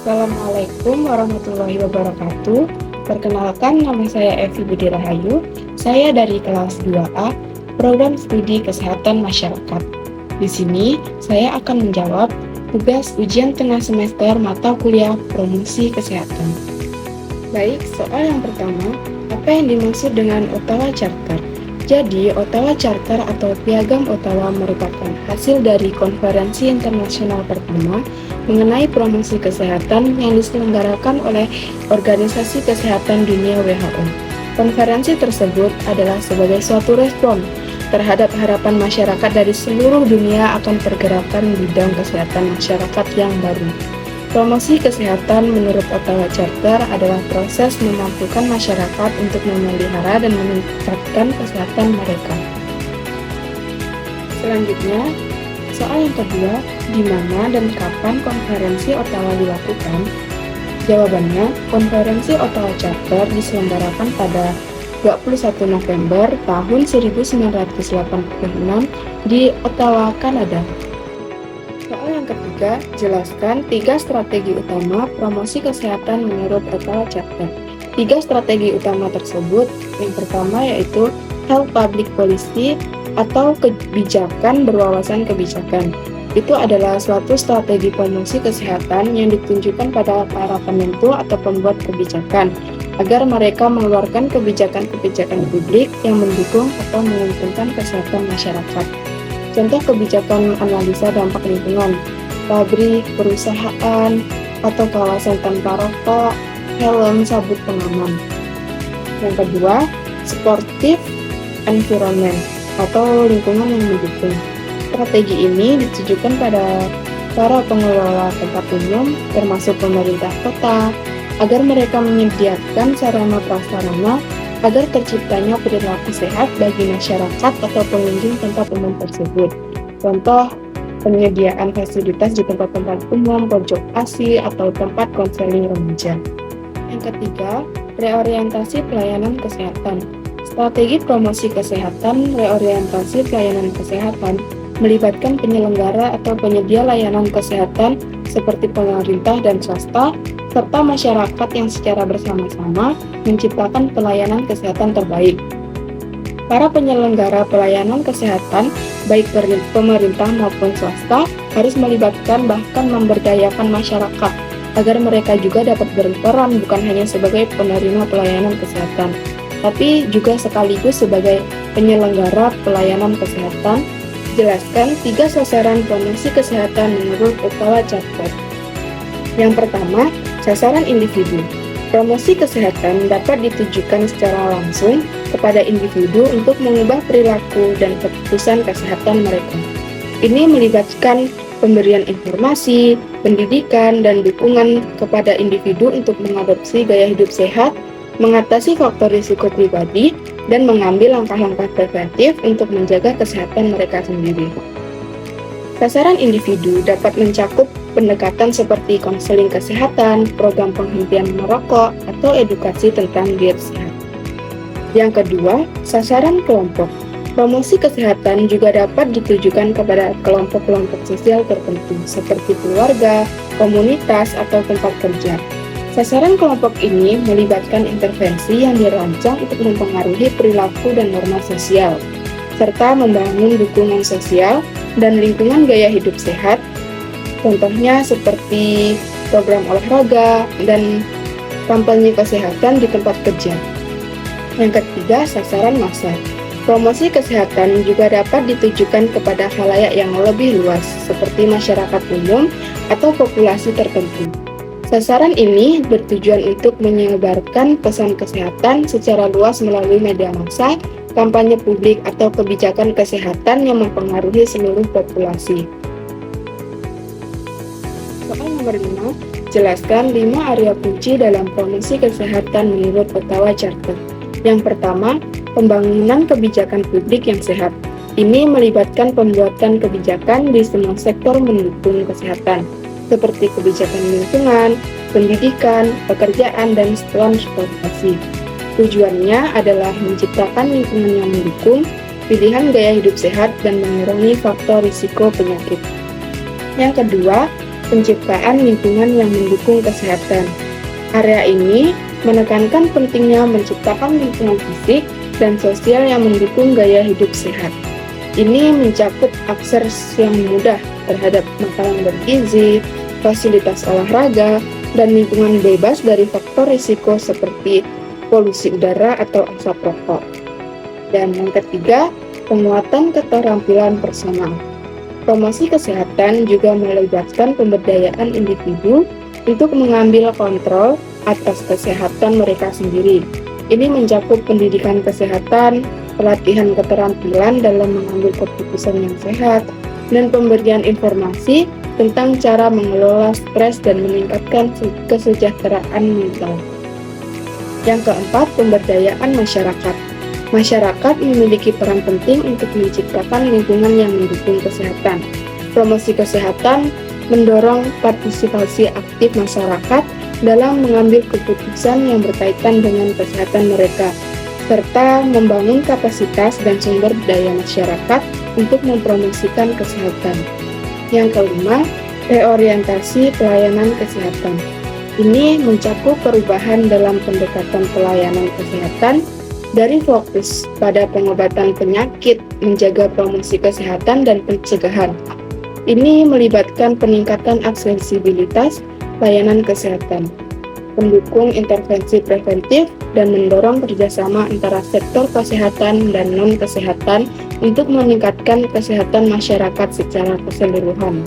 Assalamualaikum warahmatullahi wabarakatuh. Perkenalkan, nama saya Evi Budi Rahayu. Saya dari kelas 2A, Program Studi Kesehatan Masyarakat. Di sini, saya akan menjawab tugas ujian tengah semester mata kuliah Promosi Kesehatan. Baik, soal yang pertama, apa yang dimaksud dengan Ottawa Charter? Jadi, Ottawa Charter atau Piagam Ottawa merupakan hasil dari konferensi internasional pertama mengenai promosi kesehatan yang diselenggarakan oleh Organisasi Kesehatan Dunia (WHO). Konferensi tersebut adalah sebagai suatu respon terhadap harapan masyarakat dari seluruh dunia akan pergerakan bidang kesehatan masyarakat yang baru. Promosi kesehatan menurut Ottawa Charter adalah proses memampukan masyarakat untuk memelihara dan meningkatkan kesehatan mereka. Selanjutnya, soal yang kedua, di mana dan kapan konferensi Ottawa dilakukan? Jawabannya, konferensi Ottawa Charter diselenggarakan pada 21 November tahun 1986 di Ottawa, Kanada. Soal yang ketiga, jelaskan 3 strategi utama promosi kesehatan menurut Ottawa Charter. 3 strategi utama tersebut, yang pertama yaitu Health Public Policy atau kebijakan berwawasan kebijakan. Itu adalah suatu strategi promosi kesehatan yang ditunjukkan pada para penentu atau pembuat kebijakan agar mereka mengeluarkan kebijakan-kebijakan publik yang mendukung atau menguntungkan kesehatan masyarakat. Contoh kebijakan analisa dampak lingkungan, pabrik, perusahaan, atau kawasan tanpa rokok, helm, sabuk pengaman. Yang kedua, supportive environment atau lingkungan yang mendukung. Strategi ini ditujukan pada para pengelola tempat umum, termasuk pemerintah kota, agar mereka menyediakan sarana prasarana agar terciptanya perilaku sehat bagi masyarakat atau pengunjung tempat umum tersebut. Contoh, penyediaan fasilitas di tempat-tempat umum, pojok asi, atau tempat konseling remaja. Yang ketiga, reorientasi pelayanan kesehatan. Strategi promosi kesehatan, reorientasi pelayanan kesehatan melibatkan penyelenggara atau penyedia layanan kesehatan seperti pemerintah dan swasta, serta masyarakat yang secara bersama-sama menciptakan pelayanan kesehatan terbaik. Para penyelenggara pelayanan kesehatan, baik pemerintah maupun swasta, harus melibatkan bahkan memberdayakan masyarakat agar mereka juga dapat berperan bukan hanya sebagai penerima pelayanan kesehatan, tapi juga sekaligus sebagai penyelenggara pelayanan kesehatan. Jelaskan 3 sasaran promosi kesehatan menurut Ottawa Charter. Yang pertama, sasaran individu. Promosi kesehatan dapat ditujukan secara langsung kepada individu untuk mengubah perilaku dan keputusan kesehatan mereka. Ini melibatkan pemberian informasi, pendidikan, dan dukungan kepada individu untuk mengadopsi gaya hidup sehat, mengatasi faktor risiko pribadi, dan mengambil langkah-langkah preventif untuk menjaga kesehatan mereka sendiri. Sasaran individu dapat mencakup pendekatan seperti konseling kesehatan, program penghentian merokok, atau edukasi tentang diet sehat. Yang kedua, sasaran kelompok. Promosi kesehatan juga dapat ditujukan kepada kelompok-kelompok sosial tertentu, seperti keluarga, komunitas, atau tempat kerja. Sasaran kelompok ini melibatkan intervensi yang dirancang untuk mempengaruhi perilaku dan norma sosial, serta membangun dukungan sosial dan lingkungan gaya hidup sehat, contohnya seperti program olahraga dan kampanye kesehatan di tempat kerja. Yang ketiga, sasaran massa. Promosi kesehatan juga dapat ditujukan kepada khalayak yang lebih luas, seperti masyarakat umum atau populasi tertentu. Sasaran ini bertujuan untuk menyebarkan pesan kesehatan secara luas melalui media massa, kampanye publik, atau kebijakan kesehatan yang mempengaruhi seluruh populasi. Soal nomor 5, jelaskan 5 area kunci dalam promosi kesehatan menurut Ottawa Charter. Yang pertama, pembangunan kebijakan publik yang sehat. Ini melibatkan pembuatan kebijakan di semua sektor mendukung kesehatan, seperti kebijakan lingkungan, pendidikan, pekerjaan, dan transportasi. Tujuannya adalah menciptakan lingkungan yang mendukung pilihan gaya hidup sehat dan mengurangi faktor risiko penyakit. Yang kedua, penciptaan lingkungan yang mendukung kesehatan. Area ini menekankan pentingnya menciptakan lingkungan fisik dan sosial yang mendukung gaya hidup sehat. Ini mencakup akses yang mudah terhadap makanan bergizi, fasilitas olahraga, dan lingkungan bebas dari faktor risiko seperti polusi udara atau asap rokok. Dan yang ketiga, penguatan keterampilan personal. Promosi kesehatan juga melibatkan pemberdayaan individu untuk mengambil kontrol atas kesehatan mereka sendiri. Ini mencakup pendidikan kesehatan, pelatihan keterampilan dalam mengambil keputusan yang sehat, dan pemberian informasi tentang cara mengelola stres dan meningkatkan kesejahteraan mental. Yang keempat, pemberdayaan masyarakat. Masyarakat memiliki peran penting untuk menciptakan lingkungan yang mendukung kesehatan. Promosi kesehatan mendorong partisipasi aktif masyarakat dalam mengambil keputusan yang berkaitan dengan kesehatan mereka, serta membangun kapasitas dan sumber daya masyarakat untuk mempromosikan kesehatan. Yang kelima, reorientasi pelayanan kesehatan. Ini mencakup perubahan dalam pendekatan pelayanan kesehatan dari fokus pada pengobatan penyakit, menjaga promosi kesehatan dan pencegahan. Ini melibatkan peningkatan aksesibilitas layanan kesehatan, mendukung intervensi preventif, dan mendorong kerjasama antara sektor kesehatan dan non-kesehatan untuk meningkatkan kesehatan masyarakat secara keseluruhan.